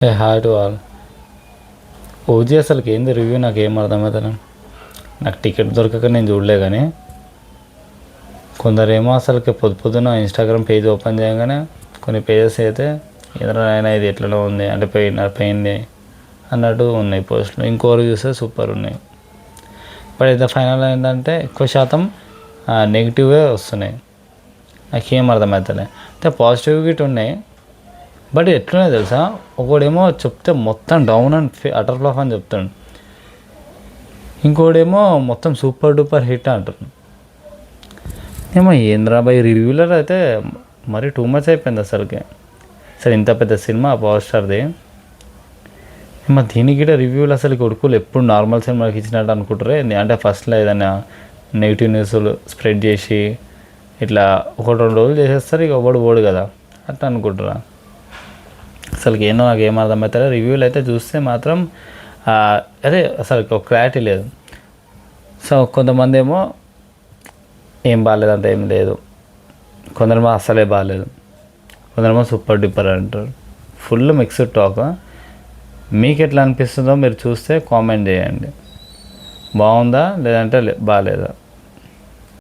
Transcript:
A hi to all. OG అసలుకి ఏంది review నాకు ఏం అర్థమవుతుంది. నాకు టికెట్ దొరకక నేను చూడలే, కానీ కొందరేమో అసలుకి పొద్దున ఇన్స్టాగ్రామ్ పేజ్ ఓపెన్ చేయగానే కొన్ని పేజెస్ అయితే ఎదురైనా ఇది ఎట్లనో ఉంది అంటే పోయింది అన్నట్టు ఉన్నాయి పోస్టులు. ఇంకోరు చూస్తే సూపర్ ఉన్నాయి. బట్ అయితే ఫైనల్ ఏంటంటే ఎక్కువ శాతం నెగిటివే వస్తున్నాయి. నాకేం అర్థమవుతలే. అంటే పాజిటివ్ గిట్ ఉన్నాయి, బట్ ఎట్లున్నాయి తెలుసా, ఒకడేమో చెప్తే మొత్తం డౌన్ అండ్ అటర్ ఫ్లాప్ అని చెప్తాడు, ఇంకోడేమో మొత్తం సూపర్ డూపర్ హిట్ అంటారు. ఏమో ఏంద్రా బాయ్, రివ్యూలర్ అయితే మరీ టూ మచ్ అయిపోయింది అసలుకి. సరే ఇంత పెద్ద సినిమా పవర్ స్టార్ది, ఏమో దీనికి రివ్యూలు అసలు కొడుకులు ఎప్పుడు నార్మల్ సినిమాకి ఇచ్చినట్టు అనుకుంటారే. అంటే ఫస్ట్లో ఏదైనా నెగిటివ్ న్యూస్లు స్ప్రెడ్ చేసి ఇట్లా 1-2 రోజులు చేసేస్తారు, ఇక ఓడు కదా అట్లా అనుకుంటారా. అసలుకి ఏమో నాకు ఏం అర్థమవుతారో. రివ్యూలు అయితే చూస్తే మాత్రం అదే అసలు ఒక క్లారిటీ లేదు. సో కొంతమంది ఏమో ఏం బాగాలేదు అంత ఏం లేదు, కొందరేమో అస్సలే బాగాలేదు, కొందరేమో సూపర్ డూపర్ అంటారు. Full mixed talk. మీకు ఎట్లా అనిపిస్తుందో మీరు చూస్తే కామెంట్ చేయండి. బాగుందా లేదంటే బాగాలేదా.